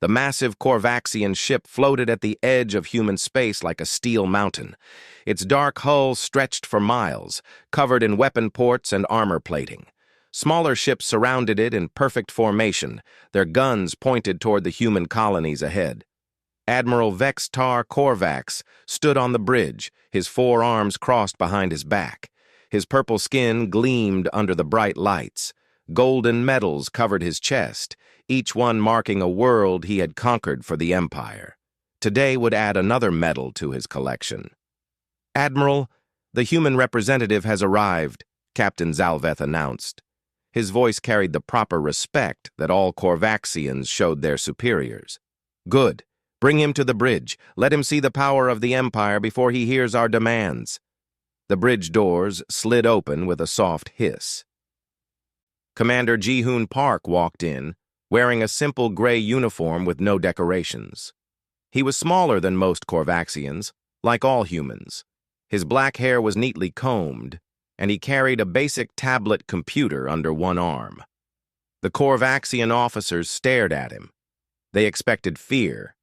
The massive Korvaxian ship floated at the edge of human space like a steel mountain. Its dark hull stretched for miles, covered in weapon ports and armor plating. Smaller ships surrounded it in perfect formation, their guns pointed toward the human colonies ahead. Admiral Vextar Korvax stood on the bridge, his four arms crossed behind his back. His purple skin gleamed under the bright lights. Golden medals covered his chest, each one marking a world he had conquered for the Empire. Today would add another medal to his collection. "Admiral, the human representative has arrived," Captain Zalveth announced. His voice carried the proper respect that all Korvaxians showed their superiors. "Good. Bring him to the bridge. Let him see the power of the Empire before he hears our demands." The bridge doors slid open with a soft hiss. Commander Ji-hoon Park walked in, wearing a simple gray uniform with no decorations. He was smaller than most Korvaxians, like all humans. His black hair was neatly combed, and he carried a basic tablet computer under one arm. The Korvaxian officers stared at him. They expected fear.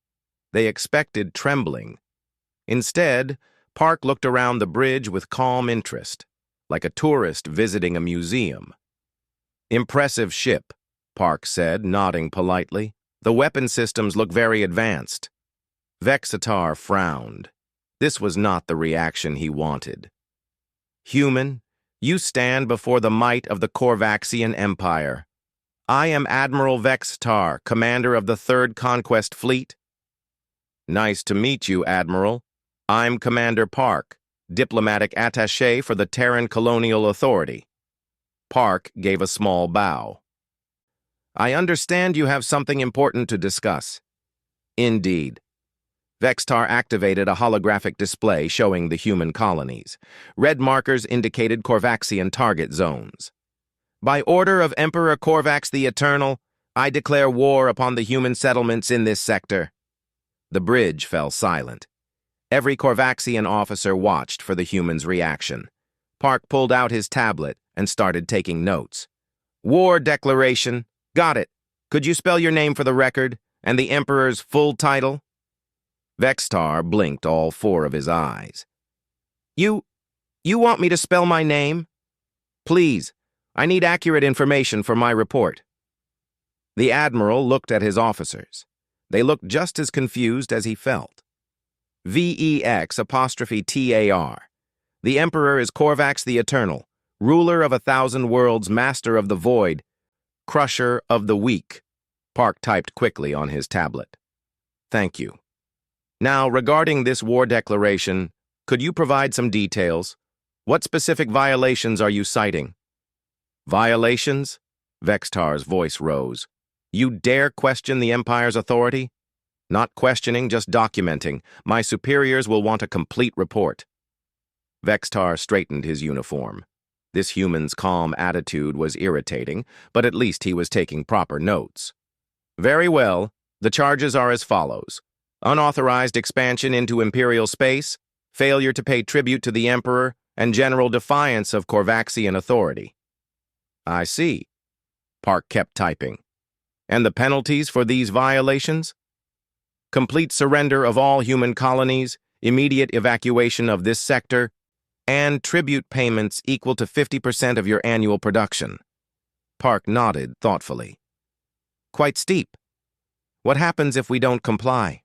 They expected trembling. Instead, Park looked around the bridge with calm interest, like a tourist visiting a museum. "Impressive ship," Park said, nodding politely. "The weapon systems look very advanced." Vexatar frowned. This was not the reaction he wanted. "Human, you stand before the might of the Korvaxian Empire. I am Admiral Vexatar, commander of the 3rd Conquest Fleet." "Nice to meet you, Admiral. I'm Commander Park, diplomatic attaché for the Terran Colonial Authority." Park gave a small bow. "I understand you have something important to discuss." "Indeed." Vextar activated a holographic display showing the human colonies. Red markers indicated Korvaxian target zones. "By order of Emperor Korvax the Eternal, I declare war upon the human settlements in this sector." The bridge fell silent. Every Korvaxian officer watched for the human's reaction. Park pulled out his tablet and started taking notes. "War declaration. Got it. Could you spell your name for the record, and the Emperor's full title?" Vextar blinked all 4 of his eyes. You want me to spell my name?" "Please. I need accurate information for my report." The Admiral looked at his officers. They looked just as confused as he felt. "VEX''TAR. The Emperor is Korvax the Eternal, ruler of 1,000 worlds, master of the void, crusher of the weak." Park typed quickly on his tablet. "Thank you. Now, regarding this war declaration, could you provide some details? What specific violations are you citing?" "Violations?" Vextar's voice rose. "You dare question the Empire's authority?" "Not questioning, just documenting. My superiors will want a complete report." Vextar straightened his uniform. This human's calm attitude was irritating, but at least he was taking proper notes. "Very well. The charges are as follows: unauthorized expansion into Imperial space, failure to pay tribute to the Emperor, and general defiance of Korvaxian authority." "I see." Park kept typing. "And the penalties for these violations?" "Complete surrender of all human colonies, immediate evacuation of this sector, and tribute payments equal to 50% of your annual production." Park nodded thoughtfully. "Quite steep. What happens if we don't comply?"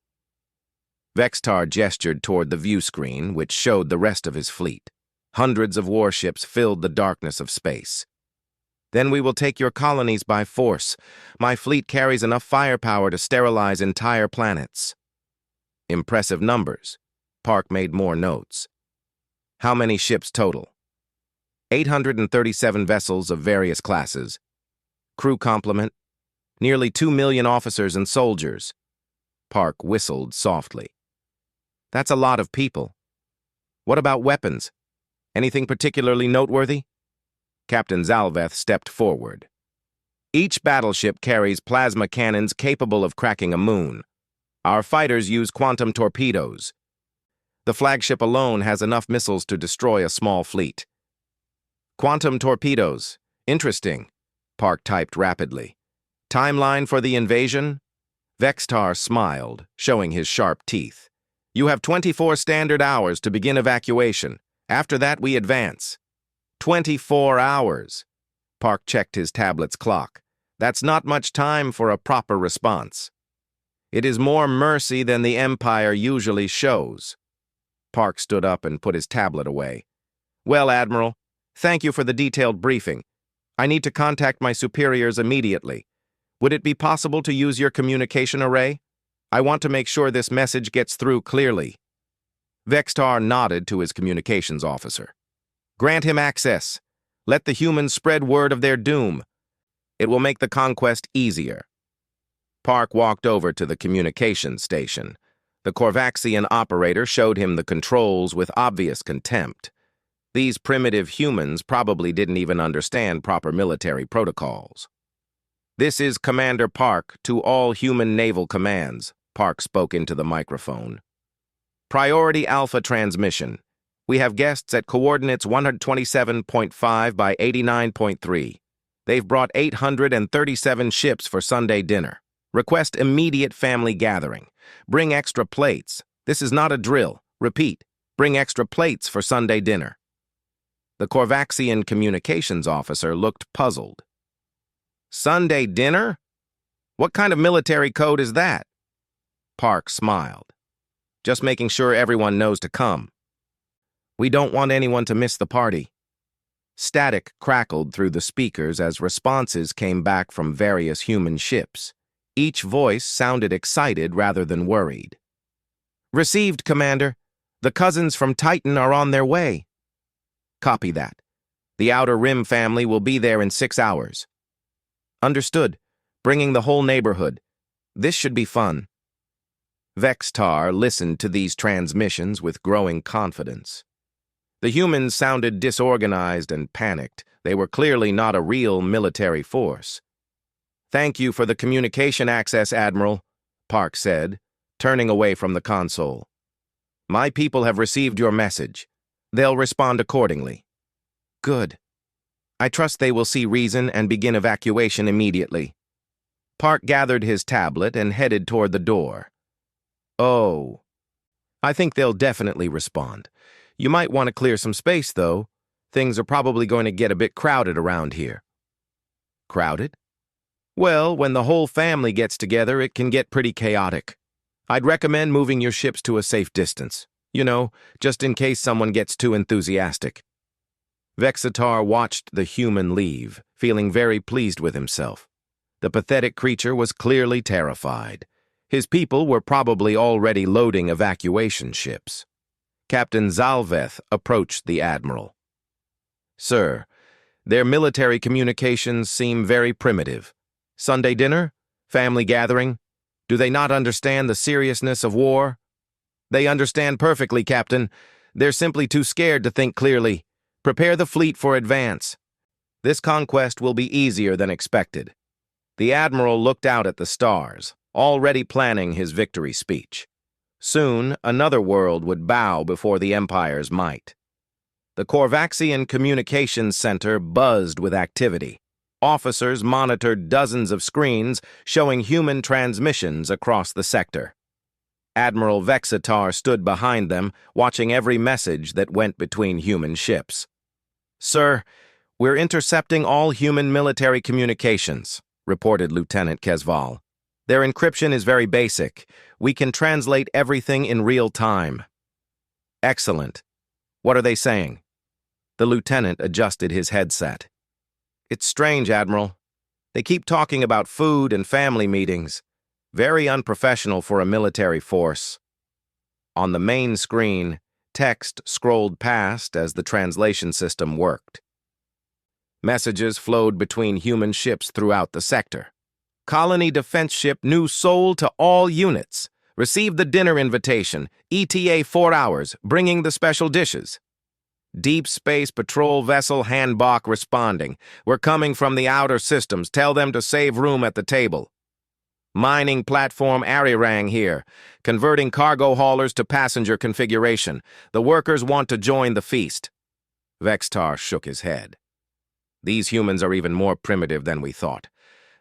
Vextar gestured toward the view screen, which showed the rest of his fleet. Hundreds of warships filled the darkness of space. "Then we will take your colonies by force. My fleet carries enough firepower to sterilize entire planets." Impressive numbers. Park made more notes. "How many ships total?" 837 vessels of various classes. Crew complement, nearly 2 million officers and soldiers." Park whistled softly. "That's a lot of people. What about weapons? Anything particularly noteworthy?" Captain Zalveth stepped forward. "Each battleship carries plasma cannons capable of cracking a moon. Our fighters use quantum torpedoes. The flagship alone has enough missiles to destroy a small fleet." "Quantum torpedoes. Interesting," Park typed rapidly. "Timeline for the invasion?" Vextar smiled, showing his sharp teeth. You have 24 standard hours to begin evacuation. After that, we advance. 24 hours. Park checked his tablet's clock. That's not much time for a proper response. It is more mercy than the Empire usually shows. Park stood up and put his tablet away. Well, Admiral, thank you for the detailed briefing. I need to contact my superiors immediately. Would it be possible to use your communication array? I want to make sure this message gets through clearly. Vextar nodded to his communications officer. Grant him access. Let the humans spread word of their doom. It will make the conquest easier. Park walked over to the communications station. The Korvaxian operator showed him the controls with obvious contempt. These primitive humans probably didn't even understand proper military protocols. This is Commander Park to all human naval commands, Park spoke into the microphone. Priority Alpha transmission. We have guests at coordinates 127.5 by 89.3. They've brought 837 ships for Sunday dinner. Request immediate family gathering. Bring extra plates. This is not a drill. Repeat, bring extra plates for Sunday dinner. The Korvaxian communications officer looked puzzled. Sunday dinner? What kind of military code is that? Park smiled. Just making sure everyone knows to come. We don't want anyone to miss the party. Static crackled through the speakers as responses came back from various human ships. Each voice sounded excited rather than worried. Received, Commander. The cousins from Titan are on their way. Copy that. The Outer Rim family will be there in 6 hours. Understood. Bringing the whole neighborhood. This should be fun. Vextar listened to these transmissions with growing confidence. The humans sounded disorganized and panicked. They were clearly not a real military force. Thank you for the communication access, Admiral, Park said, turning away from the console. My people have received your message. They'll respond accordingly. Good. I trust they will see reason and begin evacuation immediately. Park gathered his tablet and headed toward the door. Oh. I think they'll definitely respond. You might want to clear some space, though. Things are probably going to get a bit crowded around here. Crowded? Well, when the whole family gets together, it can get pretty chaotic. I'd recommend moving your ships to a safe distance. You know, just in case someone gets too enthusiastic. Vexatar watched the human leave, feeling very pleased with himself. The pathetic creature was clearly terrified. His people were probably already loading evacuation ships. Captain Zalveth approached the Admiral. Sir, their military communications seem very primitive. Sunday dinner? Family gathering? Do they not understand the seriousness of war? They understand perfectly, Captain. They're simply too scared to think clearly. Prepare the fleet for advance. This conquest will be easier than expected. The Admiral looked out at the stars, already planning his victory speech. Soon, another world would bow before the Empire's might. The Korvaxian Communications Center buzzed with activity. Officers monitored dozens of screens showing human transmissions across the sector. Admiral Vexatar stood behind them, watching every message that went between human ships. Sir, we're intercepting all human military communications, reported Lieutenant Kesval. Their encryption is very basic. We can translate everything in real time. Excellent. What are they saying? The lieutenant adjusted his headset. It's strange, Admiral. They keep talking about food and family meetings. Very unprofessional for a military force. On the main screen, text scrolled past as the translation system worked. Messages flowed between human ships throughout the sector. Colony Defense Ship New Soul to all units. Received the dinner invitation. ETA 4 hours, bringing the special dishes. Deep Space Patrol Vessel Handbach responding. We're coming from the outer systems. Tell them to save room at the table. Mining platform Arirang here. Converting cargo haulers to passenger configuration. The workers want to join the feast. Vextar shook his head. These humans are even more primitive than we thought.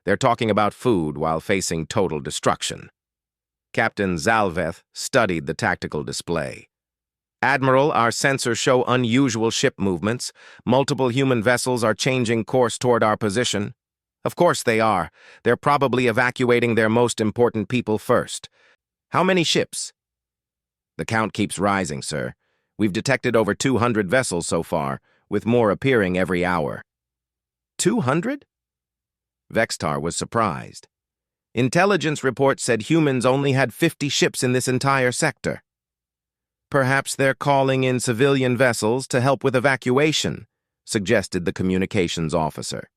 They're talking about food while facing total destruction. Captain Zalveth studied the tactical display. Admiral, our sensors show unusual ship movements. Multiple human vessels are changing course toward our position. Of course they are. They're probably evacuating their most important people first. How many ships? The count keeps rising, sir. We've detected over 200 vessels so far, with more appearing every hour. 200? Vextar was surprised. Intelligence reports said humans only had 50 ships in this entire sector. Perhaps they're calling in civilian vessels to help with evacuation, suggested the communications officer.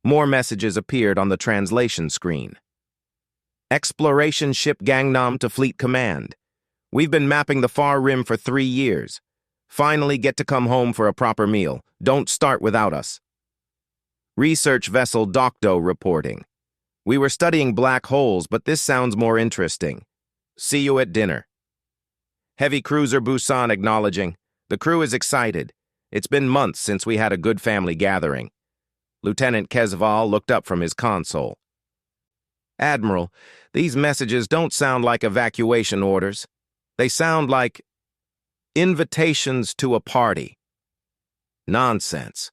More messages appeared on the translation screen. Exploration ship Gangnam to Fleet Command. We've been mapping the far rim for 3 years. Finally get to come home for a proper meal. Don't start without us. Research vessel Docto reporting. We were studying black holes, but this sounds more interesting. See you at dinner. Heavy cruiser Busan acknowledging. The crew is excited. It's been months since we had a good family gathering. Lieutenant Kezval looked up from his console. Admiral, these messages don't sound like evacuation orders. They sound like invitations to a party. Nonsense.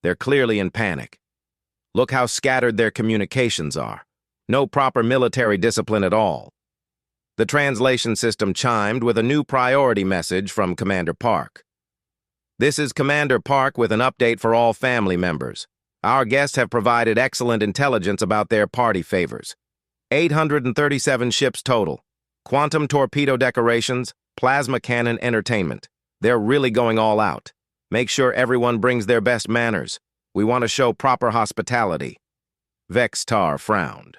They're clearly in panic. Look how scattered their communications are. No proper military discipline at all. The translation system chimed with a new priority message from Commander Park. This is Commander Park with an update for all family members. Our guests have provided excellent intelligence about their party favors. 837 ships total. Quantum torpedo decorations, plasma cannon entertainment. They're really going all out. Make sure everyone brings their best manners. We want to show proper hospitality. Vextar frowned.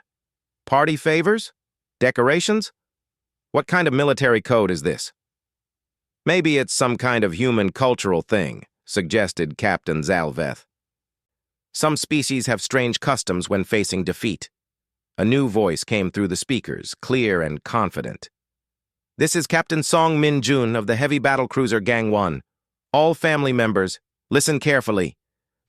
Party favors? Decorations? What kind of military code is this? Maybe it's some kind of human cultural thing, suggested Captain Zalveth. Some species have strange customs when facing defeat. A new voice came through the speakers, clear and confident. This is Captain Song Min-jun of the heavy battlecruiser Gang 1. All family members, listen carefully.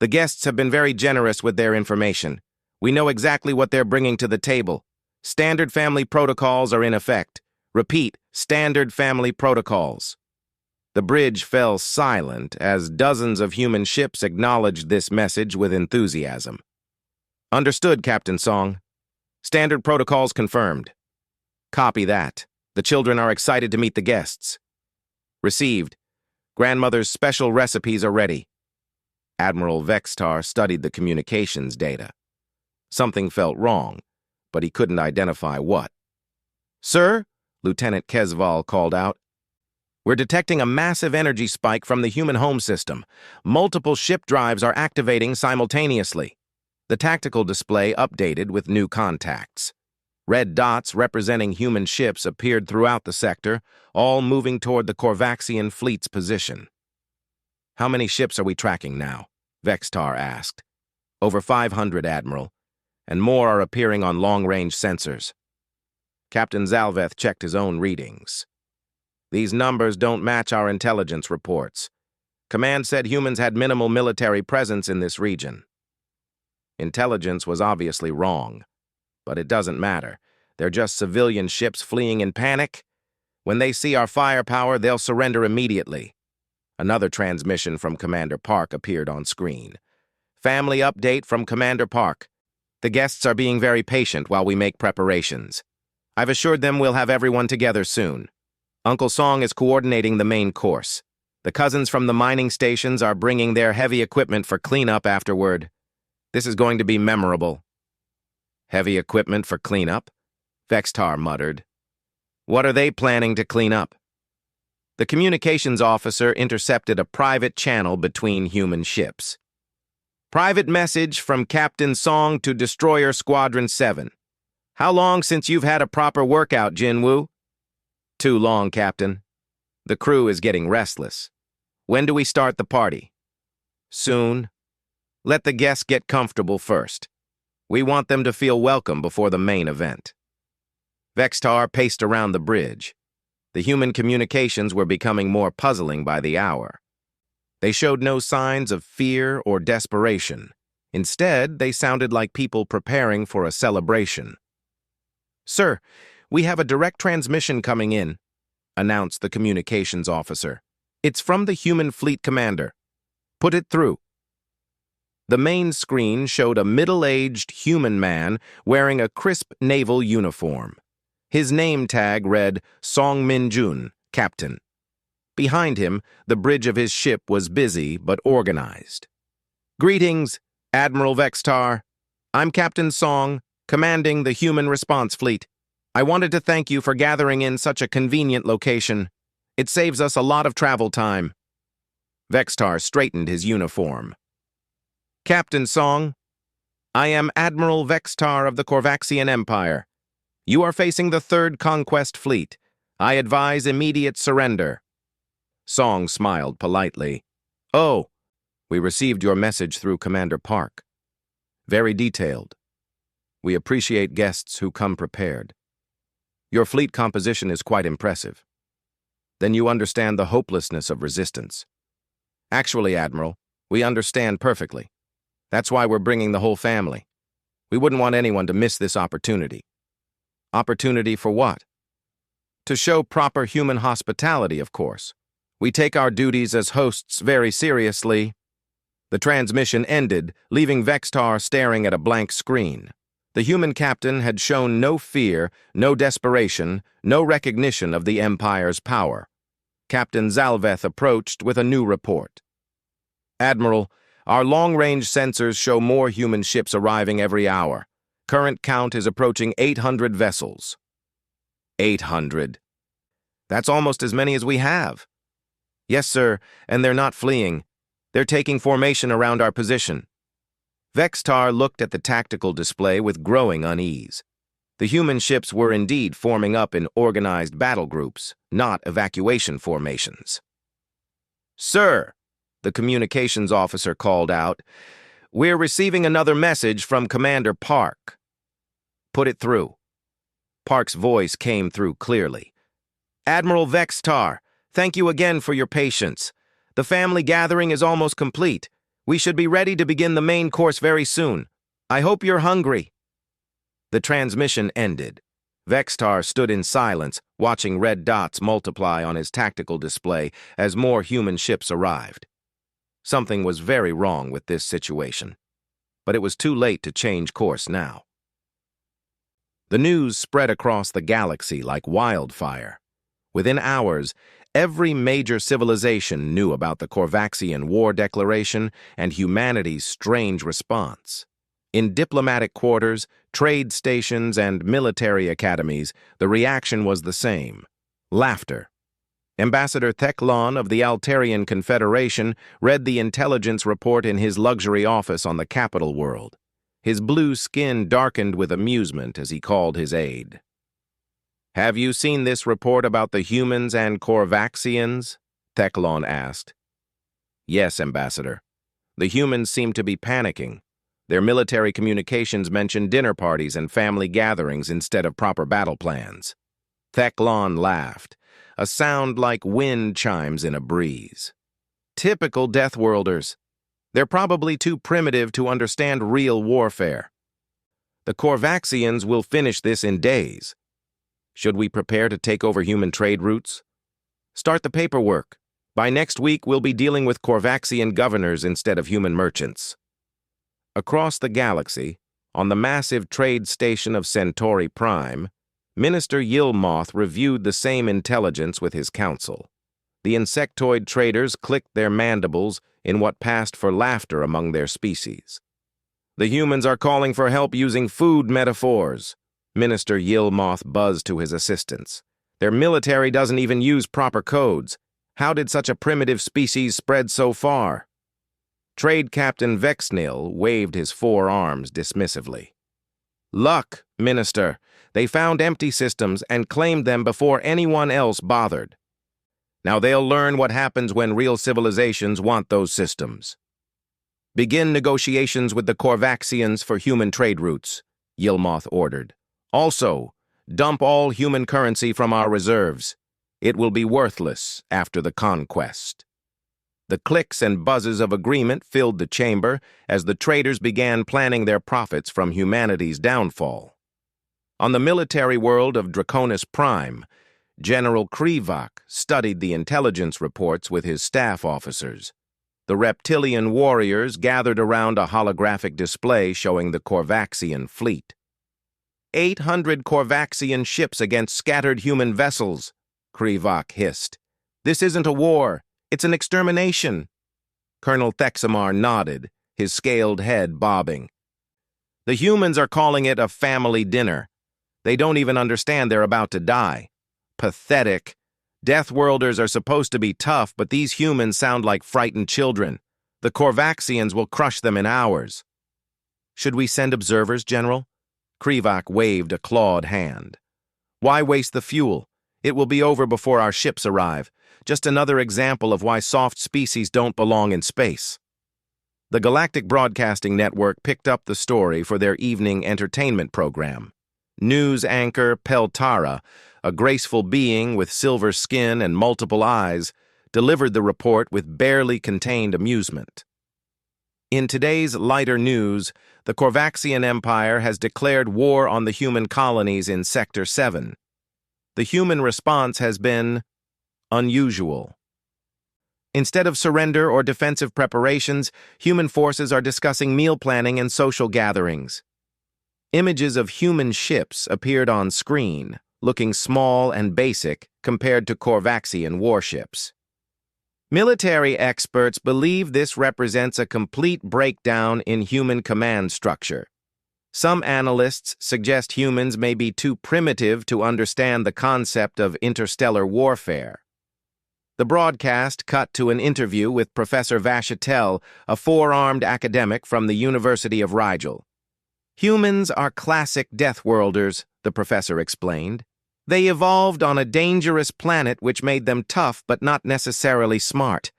The guests have been very generous with their information. We know exactly what they're bringing to the table. Standard family protocols are in effect. Repeat, standard family protocols. The bridge fell silent as dozens of human ships acknowledged this message with enthusiasm. Understood, Captain Song. Standard protocols confirmed. Copy that. The children are excited to meet the guests. Received. Grandmother's special recipes are ready. Admiral Vextar studied the communications data. Something felt wrong, but he couldn't identify what. Sir, Lieutenant Kezval called out. We're detecting a massive energy spike from the human home system. Multiple ship drives are activating simultaneously. The tactical display updated with new contacts. Red dots representing human ships appeared throughout the sector, all moving toward the Korvaxian fleet's position. How many ships are we tracking now? Vextar asked. Over 500, Admiral, and more are appearing on long-range sensors. Captain Zalveth checked his own readings. These numbers don't match our intelligence reports. Command said humans had minimal military presence in this region. Intelligence was obviously wrong, but it doesn't matter. They're just civilian ships fleeing in panic. When they see our firepower, they'll surrender immediately. Another transmission from Commander Park appeared on screen. Family update from Commander Park. The guests are being very patient while we make preparations. I've assured them we'll have everyone together soon. Uncle Song is coordinating the main course. The cousins from the mining stations are bringing their heavy equipment for cleanup afterward. This is going to be memorable. Heavy equipment for cleanup? Vextar muttered. What are they planning to clean up? The communications officer intercepted a private channel between human ships. Private message from Captain Song to Destroyer Squadron 7. How long since you've had a proper workout, Jinwoo? Too long, Captain. The crew is getting restless. When do we start the party? Soon. Let the guests get comfortable first. We want them to feel welcome before the main event. Vextar paced around the bridge. The human communications were becoming more puzzling by the hour. They showed no signs of fear or desperation. Instead, they sounded like people preparing for a celebration. "Sir, we have a direct transmission coming in," announced the communications officer. "It's from the human fleet commander. Put it through." The main screen showed a middle-aged human man wearing a crisp naval uniform. His name tag read Song Min-jun, Captain. Behind him, the bridge of his ship was busy but organized. "Greetings, Admiral Vextar. I'm Captain Song, commanding the Human Response Fleet. I wanted to thank you for gathering in such a convenient location. It saves us a lot of travel time." Vextar straightened his uniform. "Captain Song, I am Admiral Vextar of the Corvaxian Empire. You are facing the Third Conquest Fleet. I advise immediate surrender." Song smiled politely. "Oh, we received your message through Commander Park. Very detailed. We appreciate guests who come prepared. Your fleet composition is quite impressive. Then you understand the hopelessness of resistance. Actually, Admiral, we understand perfectly. That's why we're bringing the whole family. We wouldn't want anyone to miss this opportunity." "Opportunity for what?" "To show proper human hospitality, of course. We take our duties as hosts very seriously." The transmission ended, leaving Vextar staring at a blank screen. The human captain had shown no fear, no desperation, no recognition of the Empire's power. Captain Zalveth approached with a new report. "Admiral, our long-range sensors show more human ships arriving every hour. Current count is approaching 800 vessels." 800. That's almost as many as we have. "Yes, sir, and they're not fleeing. They're taking formation around our position." Vextar looked at the tactical display with growing unease. The human ships were indeed forming up in organized battle groups, not evacuation formations. "Sir," the communications officer called out, "we're receiving another message from Commander Park." "Put it through." Park's voice came through clearly. "Admiral Vextar, thank you again for your patience. The family gathering is almost complete. We should be ready to begin the main course very soon. I hope you're hungry." The transmission ended. Vextar stood in silence, watching red dots multiply on his tactical display as more human ships arrived. Something was very wrong with this situation, but it was too late to change course now. The news spread across the galaxy like wildfire. Within hours, every major civilization knew about the Corvaxian War Declaration and humanity's strange response. In diplomatic quarters, trade stations, and military academies, the reaction was the same: laughter. Ambassador Theclon of the Altarian Confederation read the intelligence report in his luxury office on the capital world. His blue skin darkened with amusement as he called his aide. "Have you seen this report about the humans and Corvaxians?" Theclon asked. "Yes, Ambassador. The humans seem to be panicking. Their military communications mention dinner parties and family gatherings instead of proper battle plans." Theclon laughed, a sound like wind chimes in a breeze. "Typical Deathworlders. They're probably too primitive to understand real warfare. The Corvaxians will finish this in days. Should we prepare to take over human trade routes? Start the paperwork. By next week, we'll be dealing with Corvaxian governors instead of human merchants." Across the galaxy, on the massive trade station of Centauri Prime, Minister Yilmoth reviewed the same intelligence with his council. The insectoid traders clicked their mandibles in what passed for laughter among their species. "The humans are calling for help using food metaphors," Minister Yilmoth buzzed to his assistants. "Their military doesn't even use proper codes. How did such a primitive species spread so far?" Trade Captain Vexnil waved his four arms dismissively. "Luck, Minister. They found empty systems and claimed them before anyone else bothered. Now they'll learn what happens when real civilizations want those systems." "Begin negotiations with the Corvaxians for human trade routes," Yilmoth ordered. "Also, dump all human currency from our reserves. It will be worthless after the conquest." The clicks and buzzes of agreement filled the chamber as the traders began planning their profits from humanity's downfall. On the military world of Draconis Prime, General Krivak studied the intelligence reports with his staff officers. The reptilian warriors gathered around a holographic display showing the Korvaxian fleet. 800 Korvaxian ships against scattered human vessels, Krivak hissed. This isn't a war, it's an extermination. Colonel Thexamar nodded, his scaled head bobbing. The humans are calling it a family dinner. They don't even understand they're about to die. Pathetic. Deathworlders are supposed to be tough, but these humans sound like frightened children. The Korvaxians will crush them in hours. Should we send observers, General? Krivak waved a clawed hand. Why waste the fuel? It will be over before our ships arrive. Just another example of why soft species don't belong in space. The Galactic Broadcasting Network picked up the story for their evening entertainment program. News anchor Peltara, a graceful being with silver skin and multiple eyes, delivered the report with barely contained amusement. In today's lighter news, the Korvaxian Empire has declared war on the human colonies in Sector 7. The human response has been unusual. Instead of surrender or defensive preparations, human forces are discussing meal planning and social gatherings. Images of human ships appeared on screen, looking small and basic compared to Korvaxian warships. Military experts believe this represents a complete breakdown in human command structure. Some analysts suggest humans may be too primitive to understand the concept of interstellar warfare. The broadcast cut to an interview with Professor Vashitel, a four-armed academic from the University of Rigel. Humans are classic Deathworlders, the professor explained. They evolved on a dangerous planet which made them tough but not necessarily smart.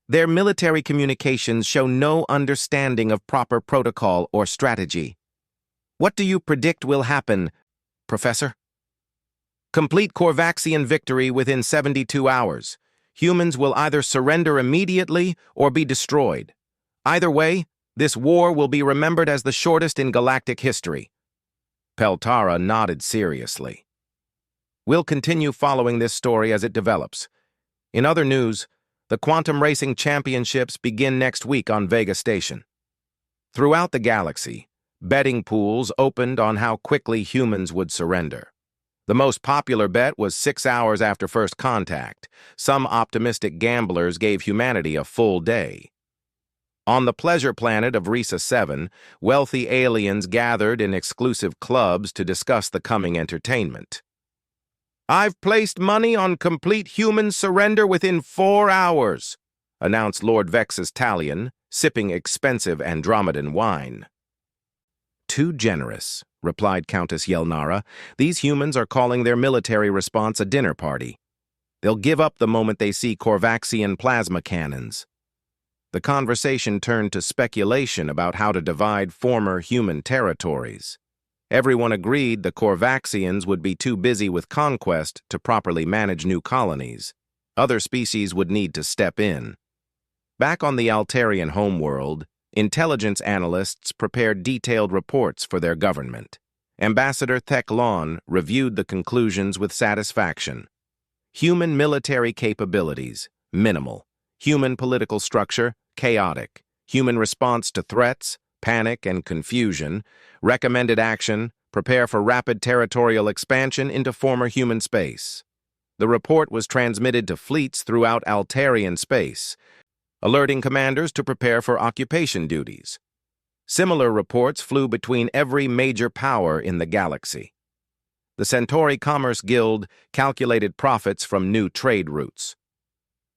Their military communications show no understanding of proper protocol or strategy. What do you predict will happen, Professor? Complete Korvaxian victory within 72 hours. Humans will either surrender immediately or be destroyed. Either way, this war will be remembered as the shortest in galactic history. Peltara nodded seriously. We'll continue following this story as it develops. In other news, the Quantum Racing Championships begin next week on Vega Station. Throughout the galaxy, betting pools opened on how quickly humans would surrender. The most popular bet was 6 hours after first contact. Some optimistic gamblers gave humanity a full day. On the pleasure planet of Risa 7, wealthy aliens gathered in exclusive clubs to discuss the coming entertainment. I've placed money on complete human surrender within 4 hours, announced Lord Vexus Talion, sipping expensive Andromedan wine. Too generous, replied Countess Yelnara. These humans are calling their military response a dinner party. They'll give up the moment they see Korvaxian plasma cannons. The conversation turned to speculation about how to divide former human territories. Everyone agreed the Korvaxians would be too busy with conquest to properly manage new colonies. Other species would need to step in. Back on the Altarian homeworld, intelligence analysts prepared detailed reports for their government. Ambassador Theclon reviewed the conclusions with satisfaction. Human military capabilities, minimal. Human political structure, chaotic. Human response to threats, panic and confusion. Recommended action, prepare for rapid territorial expansion into former human space. The report was transmitted to fleets throughout Altarian space, alerting commanders to prepare for occupation duties. Similar reports flew between every major power in the galaxy. The Centauri Commerce Guild calculated profits from new trade routes.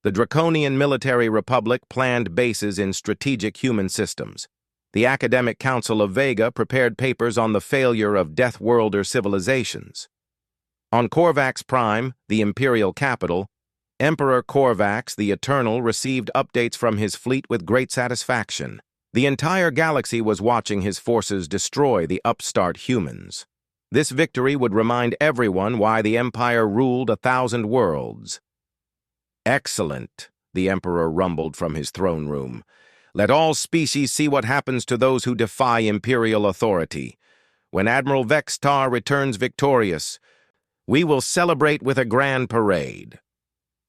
The Draconian Military Republic planned bases in strategic human systems. The Academic Council of Vega prepared papers on the failure of Deathworlder civilizations. On Korvax Prime, the imperial capital, Emperor Korvax the Eternal received updates from his fleet with great satisfaction. The entire galaxy was watching his forces destroy the upstart humans. This victory would remind everyone why the Empire ruled 1,000 worlds. Excellent, the Emperor rumbled from his throne room. "Let all species see what happens to those who defy imperial authority. When Admiral Vextar returns victorious, we will celebrate with a grand parade."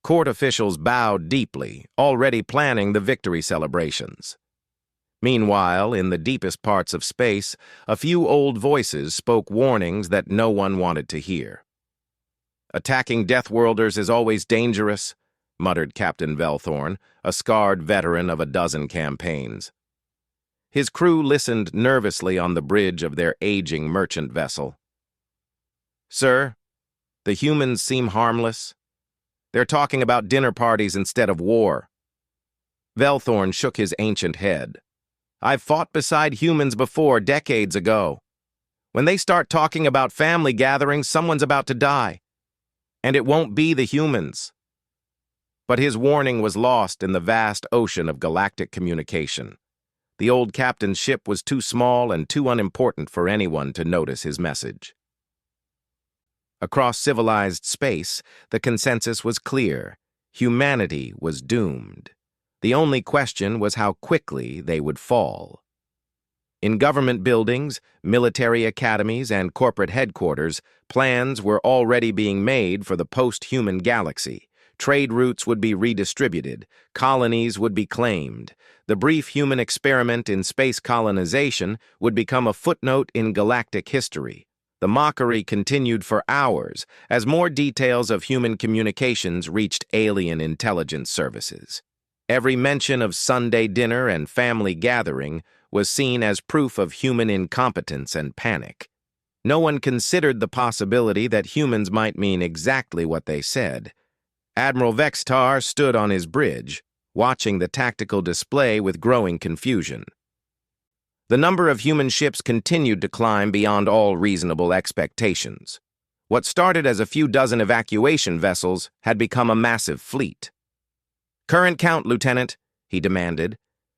Court officials bowed deeply, already planning the victory celebrations. Meanwhile, in the deepest parts of space, a few old voices spoke warnings that no one wanted to hear. "Attacking Deathworlders is always dangerous," muttered Captain Velthorn, a scarred veteran of a dozen campaigns. His crew listened nervously on the bridge of their aging merchant vessel. "Sir, the humans seem harmless. They're talking about dinner parties instead of war." Velthorn shook his ancient head. "I've fought beside humans before, decades ago. When they start talking about family gatherings, someone's about to die. And it won't be the humans." But his warning was lost in the vast ocean of galactic communication. The old captain's ship was too small and too unimportant for anyone to notice his message. Across civilized space, the consensus was clear. Humanity was doomed. The only question was how quickly they would fall. In government buildings, military academies, and corporate headquarters, plans were already being made for the post-human galaxy. Trade routes would be redistributed. Colonies would be claimed. The brief human experiment in space colonization would become a footnote in galactic history. The mockery continued for hours as more details of human communications reached alien intelligence services. Every mention of Sunday dinner and family gathering was seen as proof of human incompetence and panic. No one considered the possibility that humans might mean exactly what they said. Admiral Vextar stood on his bridge, watching the tactical display with growing confusion. The number of human ships continued to climb beyond all reasonable expectations. What started as a few dozen evacuation vessels had become a massive fleet. "Current count, Lieutenant," he demanded.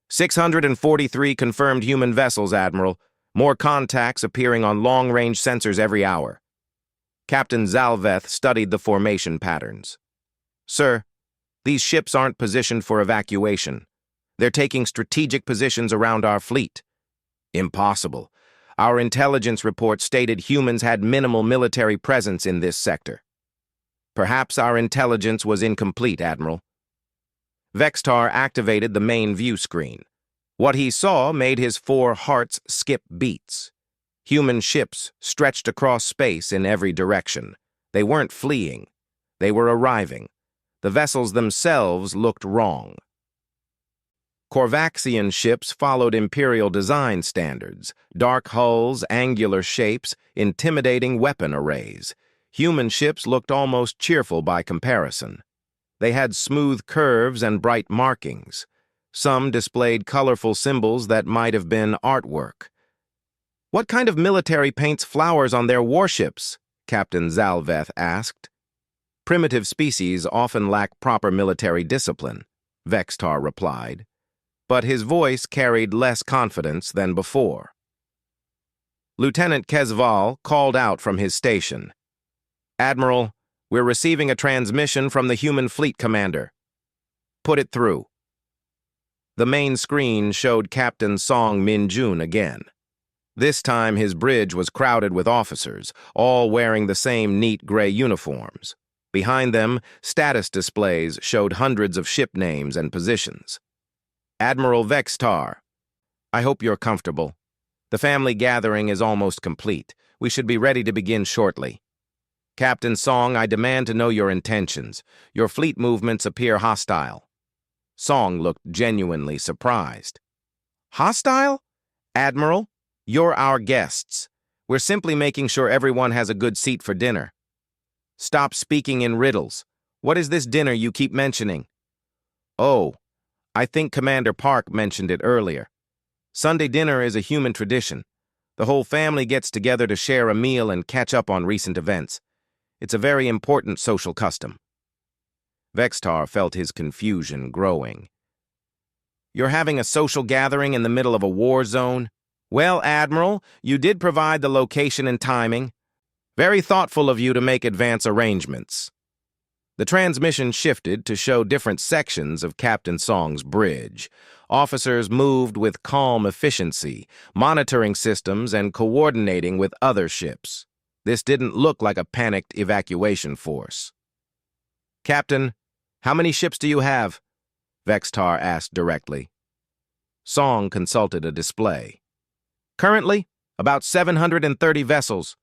643 confirmed human vessels, Admiral. More contacts appearing on long-range sensors every hour. Captain Zalveth studied the formation patterns. "Sir, these ships aren't positioned for evacuation. They're taking strategic positions around our fleet." "Impossible. Our intelligence report stated humans had minimal military presence in this sector." "Perhaps our intelligence was incomplete, Admiral." Vextar activated the main view screen. What he saw made his 4 hearts skip beats. Human ships stretched across space in every direction. They weren't fleeing. They were arriving. The vessels themselves looked wrong. Korvaxian ships followed Imperial design standards: dark hulls, angular shapes, intimidating weapon arrays. Human ships looked almost cheerful by comparison. They had smooth curves and bright markings. Some displayed colorful symbols that might have been artwork. "What kind of military paints flowers on their warships?" Captain Zalveth asked. "Primitive species often lack proper military discipline," Vextar replied. But his voice carried less confidence than before. Lieutenant Kesval called out from his station. "Admiral, we're receiving a transmission from the human fleet commander." "Put it through." The main screen showed Captain Song Min-jun again. This time his bridge was crowded with officers, all wearing the same neat gray uniforms. Behind them, status displays showed hundreds of ship names and positions. "Admiral Vextar, I hope you're comfortable. The family gathering is almost complete. We should be ready to begin shortly. Captain Song, I demand to know your intentions. Your fleet movements appear hostile." Song looked genuinely surprised. "Hostile? Admiral, you're our guests. We're simply making sure everyone has a good seat for dinner." "Stop speaking in riddles. What is this dinner you keep mentioning?" "Oh, I think Commander Park mentioned it earlier. Sunday dinner is a human tradition. The whole family gets together to share a meal and catch up on recent events. It's a very important social custom." Vextar felt his confusion growing. "You're having a social gathering in the middle of a war zone? Well, Admiral, you did provide the location and timing. Very thoughtful of you to make advance arrangements." The transmission shifted to show different sections of Captain Song's bridge. Officers moved with calm efficiency, monitoring systems and coordinating with other ships. This didn't look like a panicked evacuation force. "Captain, how many ships do you have?" Vextar asked directly. Song consulted a display. "Currently, about 730 vessels.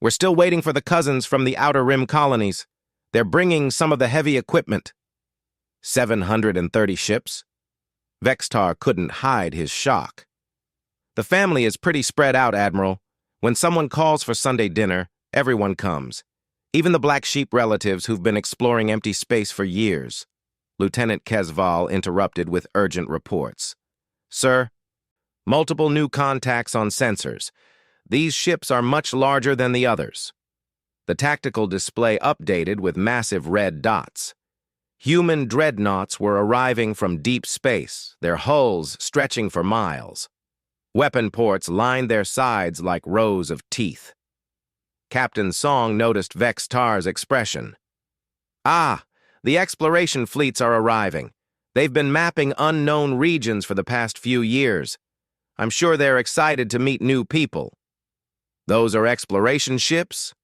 We're still waiting for the cousins from the Outer Rim colonies. They're bringing some of the heavy equipment." 730 ships? Vextar couldn't hide his shock. "The family is pretty spread out, Admiral. When someone calls for Sunday dinner, everyone comes. Even the black sheep relatives who've been exploring empty space for years." Lieutenant Kesval interrupted with urgent reports. "Sir, multiple new contacts on sensors. These ships are much larger than the others." The tactical display updated with massive red dots. Human dreadnoughts were arriving from deep space, their hulls stretching for miles. Weapon ports lined their sides like rows of teeth. Captain Song noticed Vextar's expression. "Ah, the exploration fleets are arriving. They've been mapping unknown regions for the past few years. I'm sure they're excited to meet new people." "Those are exploration ships?"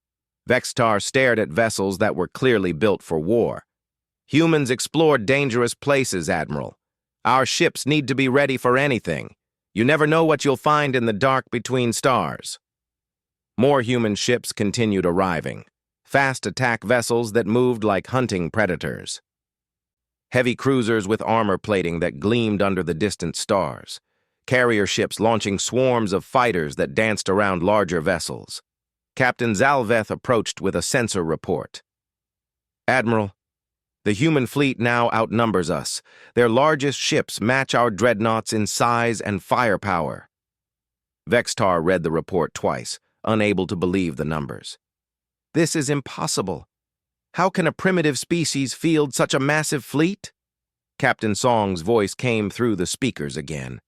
Vextar stared at vessels that were clearly built for war. "Humans explore dangerous places, Admiral. Our ships need to be ready for anything. You never know what you'll find in the dark between stars." More human ships continued arriving, fast attack vessels that moved like hunting predators. Heavy cruisers with armor plating that gleamed under the distant stars. Carrier ships launching swarms of fighters that danced around larger vessels. Captain Zalveth approached with a sensor report. "Admiral, the human fleet now outnumbers us. Their largest ships match our dreadnoughts in size and firepower." Vextar read the report twice, unable to believe the numbers. "This is impossible. How can a primitive species field such a massive fleet?" Captain Song's voice came through the speakers again.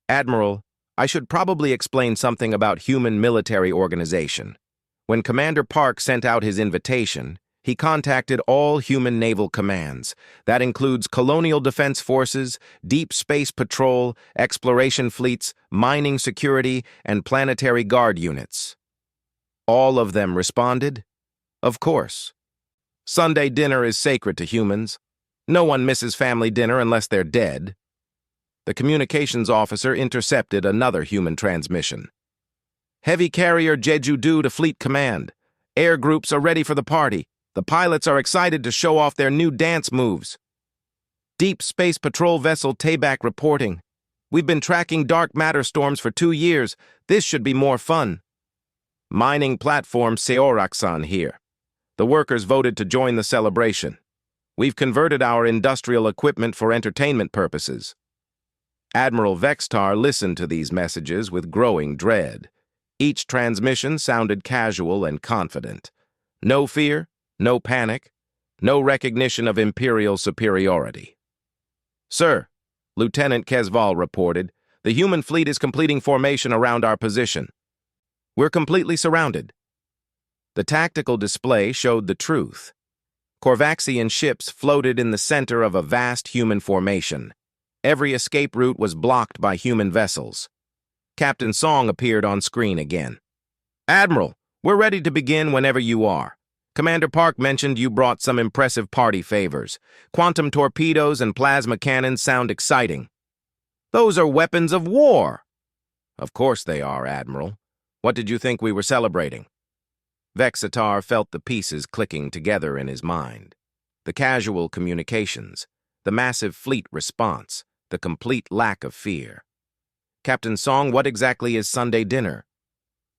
"Admiral, I should probably explain something about human military organization. When Commander Park sent out his invitation, he contacted all human naval commands. That includes colonial defense forces, deep space patrol, exploration fleets, mining security, and planetary guard units. All of them responded? Of course. Sunday dinner is sacred to humans. No one misses family dinner unless they're dead." The communications officer intercepted another human transmission. "Heavy carrier Jeju-do to Fleet Command. Air groups are ready for the party. The pilots are excited to show off their new dance moves." "Deep Space Patrol Vessel Tabak reporting. We've been tracking dark matter storms for 2 years. This should be more fun." "Mining platform Seoraksan here. The workers voted to join the celebration. We've converted our industrial equipment for entertainment purposes." Admiral Vextar listened to these messages with growing dread. Each transmission sounded casual and confident. No fear, no panic, no recognition of Imperial superiority. "Sir," Lieutenant Kesval reported, "the human fleet is completing formation around our position. We're completely surrounded." The tactical display showed the truth. Korvaxian ships floated in the center of a vast human formation. Every escape route was blocked by human vessels. Captain Song appeared on screen again. "Admiral, we're ready to begin whenever you are. Commander Park mentioned you brought some impressive party favors. Quantum torpedoes and plasma cannons sound exciting." "Those are weapons of war." "Of course they are, Admiral. What did you think we were celebrating?" Vexitar felt the pieces clicking together in his mind. The casual communications, the massive fleet response, the complete lack of fear. "Captain Song, what exactly is Sunday dinner?"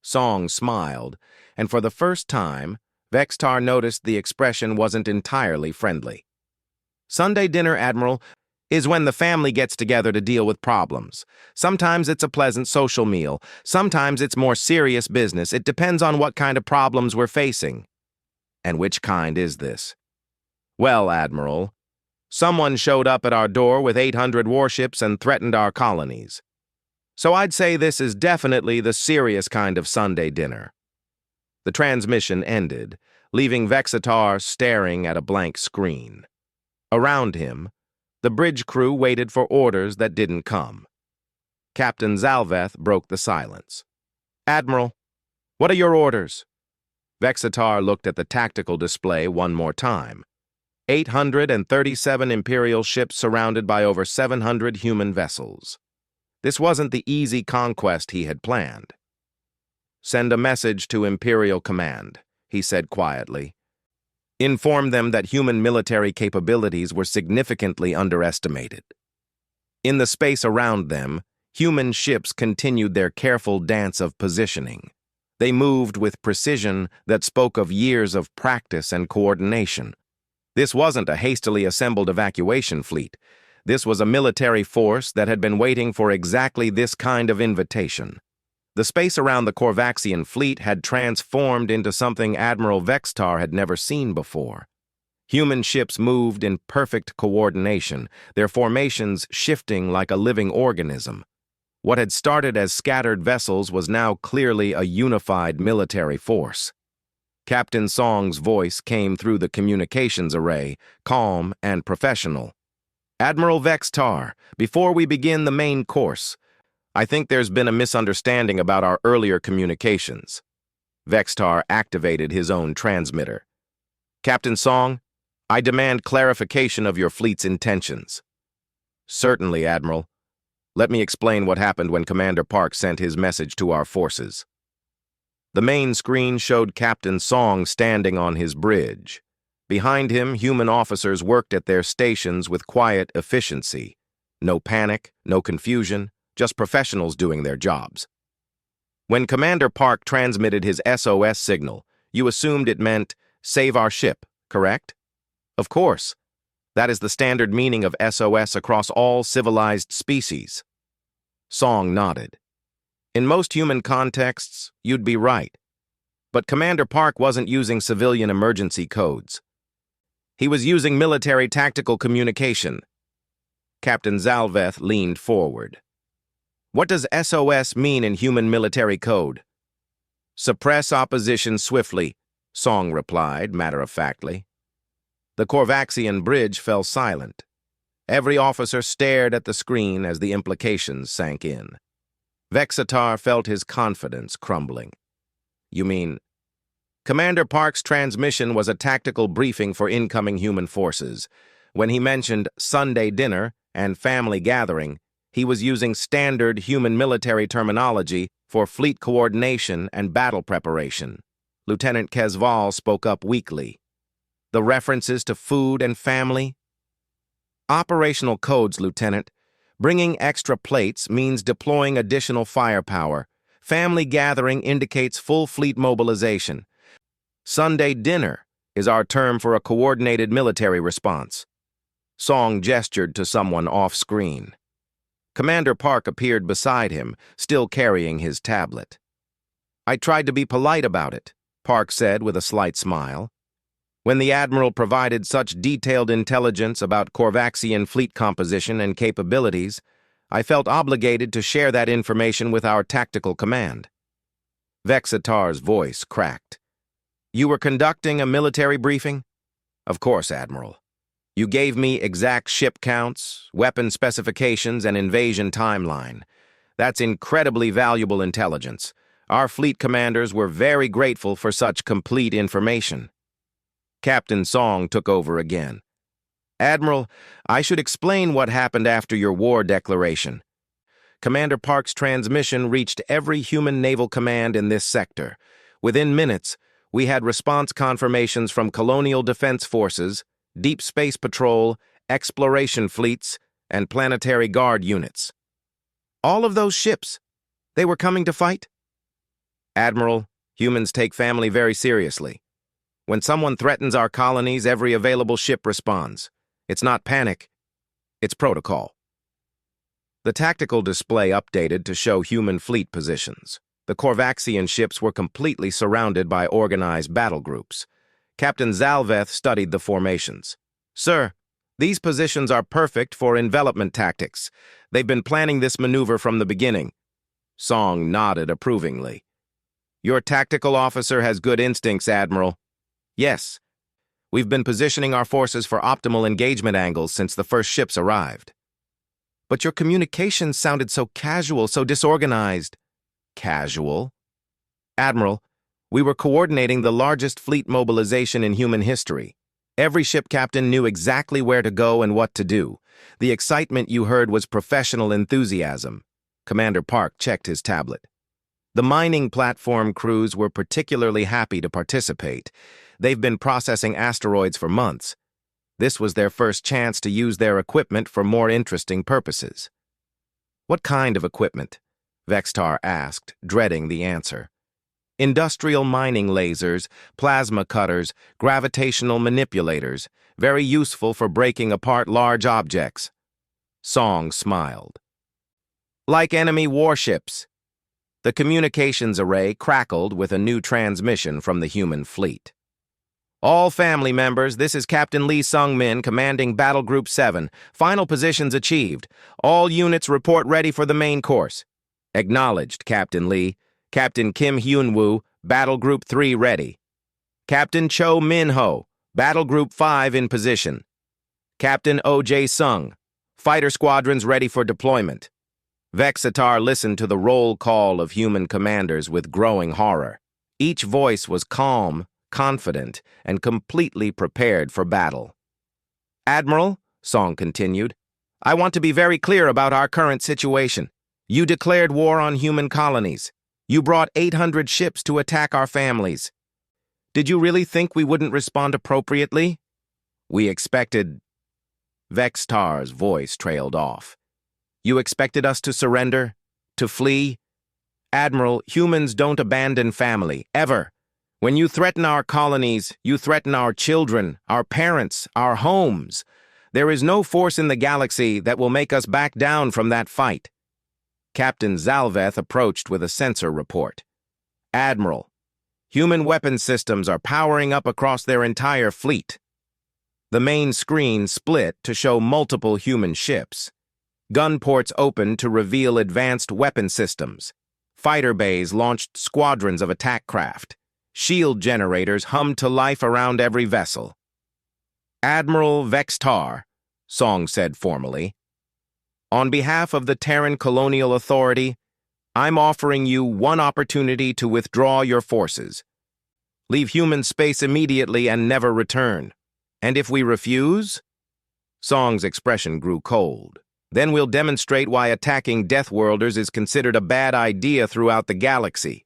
Song smiled, and for the first time, Vextar noticed the expression wasn't entirely friendly. "Sunday dinner, Admiral, is when the family gets together to deal with problems. Sometimes it's a pleasant social meal. Sometimes it's more serious business. It depends on what kind of problems we're facing." "And which kind is this?" "Well, Admiral, someone showed up at our door with 800 warships and threatened our colonies. So I'd say this is definitely the serious kind of Sunday dinner." The transmission ended, leaving Vexitar staring at a blank screen. Around him, the bridge crew waited for orders that didn't come. Captain Zalveth broke the silence. "Admiral, what are your orders?" Vexitar looked at the tactical display one more time. 837 Imperial ships surrounded by over 700 human vessels. This wasn't the easy conquest he had planned. "Send a message to Imperial Command," he said quietly. "Inform them that human military capabilities were significantly underestimated." In the space around them, human ships continued their careful dance of positioning. They moved with precision that spoke of years of practice and coordination. This wasn't a hastily assembled evacuation fleet. This was a military force that had been waiting for exactly this kind of invitation. The space around the Corvaxian fleet had transformed into something Admiral Vexitar had never seen before. Human ships moved in perfect coordination, their formations shifting like a living organism. What had started as scattered vessels was now clearly a unified military force. Captain Song's voice came through the communications array, calm and professional. "Admiral Vexitar, before we begin the main course, I think there's been a misunderstanding about our earlier communications." Vexitar activated his own transmitter. "Captain Song, I demand clarification of your fleet's intentions." "Certainly, Admiral. Let me explain what happened when Commander Park sent his message to our forces." The main screen showed Captain Song standing on his bridge. Behind him, human officers worked at their stations with quiet efficiency. No panic, no confusion, just professionals doing their jobs. When Commander Park transmitted his SOS signal, you assumed it meant, "Save our ship," correct? Of course. That is the standard meaning of SOS across all civilized species. Song nodded. In most human contexts, you'd be right. But Commander Park wasn't using civilian emergency codes. He was using military tactical communication. Captain Zalveth leaned forward. "What does SOS mean in human military code?" "Suppress opposition swiftly," Song replied, matter-of-factly. The Corvaxian bridge fell silent. Every officer stared at the screen as the implications sank in. Vexitar felt his confidence crumbling. "You mean—" Commander Park's transmission was a tactical briefing for incoming human forces. When he mentioned Sunday dinner and family gathering, he was using standard human military terminology for fleet coordination and battle preparation. Lieutenant Kesval spoke up weakly. "The references to food and family?" "Operational codes, Lieutenant. Bringing extra plates means deploying additional firepower. Family gathering indicates full fleet mobilization. Sunday dinner is our term for a coordinated military response." Song gestured to someone off-screen. Commander Park appeared beside him, still carrying his tablet. "I tried to be polite about it," Park said with a slight smile. "When the Admiral provided such detailed intelligence about Corvaxian fleet composition and capabilities, I felt obligated to share that information with our tactical command." Vexitar's voice cracked. "You were conducting a military briefing?" "Of course, Admiral. You gave me exact ship counts, weapon specifications, and invasion timeline. That's incredibly valuable intelligence. Our fleet commanders were very grateful for such complete information." Captain Song took over again. "Admiral, I should explain what happened after your war declaration. Commander Park's transmission reached every human naval command in this sector. Within minutes, we had response confirmations from Colonial Defense Forces, Deep Space Patrol, exploration fleets, and planetary guard units." "All of those ships? They were coming to fight?" "Admiral, humans take family very seriously. When someone threatens our colonies, every available ship responds. It's not panic, it's protocol." The tactical display updated to show human fleet positions. The Corvaxian ships were completely surrounded by organized battle groups. Captain Zalveth studied the formations. "Sir, these positions are perfect for envelopment tactics. They've been planning this maneuver from the beginning." Song nodded approvingly. "Your tactical officer has good instincts, Admiral." Yes, we've been positioning our forces for optimal engagement angles since the first ships arrived. But your communications sounded so casual, so disorganized. Casual? Admiral, we were coordinating the largest fleet mobilization in human history. Every ship captain knew exactly where to go and what to do. The excitement you heard was professional enthusiasm. Commander Park checked his tablet. The mining platform crews were particularly happy to participate. They've been processing asteroids for months. This was their first chance to use their equipment for more interesting purposes. What kind of equipment? Vextar asked, dreading the answer. Industrial mining lasers, plasma cutters, gravitational manipulators, very useful for breaking apart large objects. Song smiled. Like enemy warships. The communications array crackled with a new transmission from the human fleet. All family members, this is Captain Lee Sung-min commanding Battle Group 7. Final positions achieved. All units report ready for the main course. Acknowledged, Captain Lee. Captain Kim Hyun-woo, Battle Group 3 ready. Captain Cho Min-ho, Battle Group 5 in position. Captain O.J. Sung, fighter squadrons ready for deployment. Vexatar listened to the roll call of human commanders with growing horror. Each voice was calm, confident, and completely prepared for battle. Admiral, Song continued, I want to be very clear about our current situation. You declared war on human colonies. You brought 800 ships to attack our families. Did you really think we wouldn't respond appropriately? We expected... Vextar's voice trailed off. You expected us to surrender? To flee? Admiral, humans don't abandon family, ever. When you threaten our colonies, you threaten our children, our parents, our homes. There is no force in the galaxy that will make us back down from that fight. Captain Zalveth approached with a sensor report. Admiral, human weapon systems are powering up across their entire fleet. The main screen split to show multiple human ships. Gun ports opened to reveal advanced weapon systems. Fighter bays launched squadrons of attack craft. Shield generators hummed to life around every vessel. Admiral Vextar, Song said formally, on behalf of the Terran Colonial Authority, I'm offering you one opportunity to withdraw your forces. Leave human space immediately and never return. And if we refuse? Song's expression grew cold. Then we'll demonstrate why attacking Deathworlders is considered a bad idea throughout the galaxy.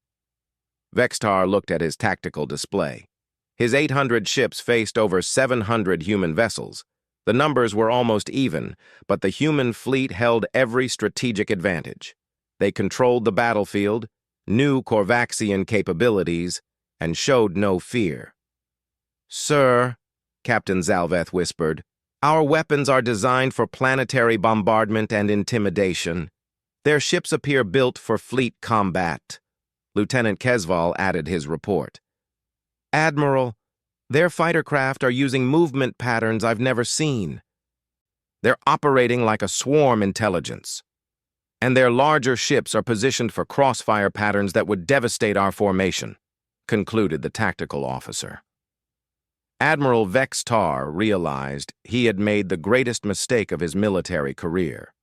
Vextar looked at his tactical display. His 800 ships faced over 700 human vessels. The numbers were almost even, but the human fleet held every strategic advantage. They controlled the battlefield, knew Korvaxian capabilities, and showed no fear. Sir, Captain Zalveth whispered, our weapons are designed for planetary bombardment and intimidation. Their ships appear built for fleet combat. Lieutenant Kesval added his report. Admiral, their fighter craft are using movement patterns I've never seen. They're operating like a swarm intelligence. And their larger ships are positioned for crossfire patterns that would devastate our formation, concluded the tactical officer. Admiral Vextar realized he had made the greatest mistake of his military career.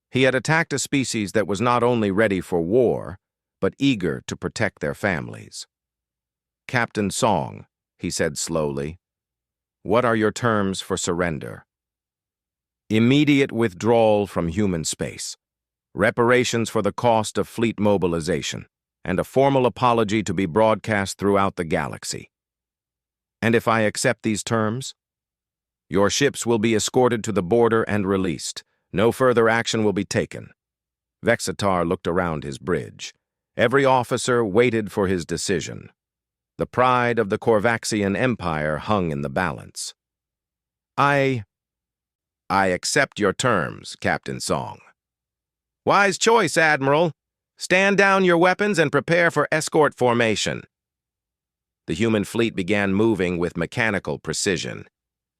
He had attacked a species that was not only ready for war, but eager to protect their families. Captain Song, he said slowly, what are your terms for surrender? Immediate withdrawal from human space, reparations for the cost of fleet mobilization, and a formal apology to be broadcast throughout the galaxy. And if I accept these terms? Your ships will be escorted to the border and released. No further action will be taken. Vexatar looked around his bridge. Every officer waited for his decision. The pride of the Korvaxian Empire hung in the balance. I accept your terms, Captain Song. Wise choice, Admiral. Stand down your weapons and prepare for escort formation. The human fleet began moving with mechanical precision.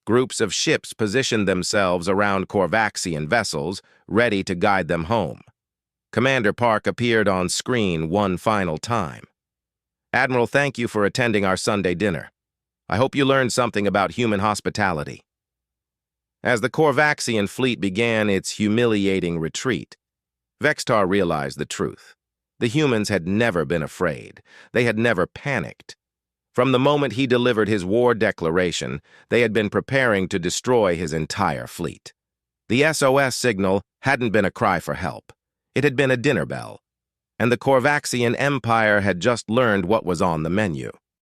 Groups of ships positioned themselves around Korvaxian vessels, ready to guide them home. Commander Park appeared on screen one final time. Admiral, thank you for attending our Sunday dinner. I hope you learned something about human hospitality. As the Korvaxian fleet began its humiliating retreat, Vextar realized the truth. The humans had never been afraid. They had never panicked. From the moment he delivered his war declaration, they had been preparing to destroy his entire fleet. The SOS signal hadn't been a cry for help. It had been a dinner bell. And the Korvaxian Empire had just learned what was on the menu.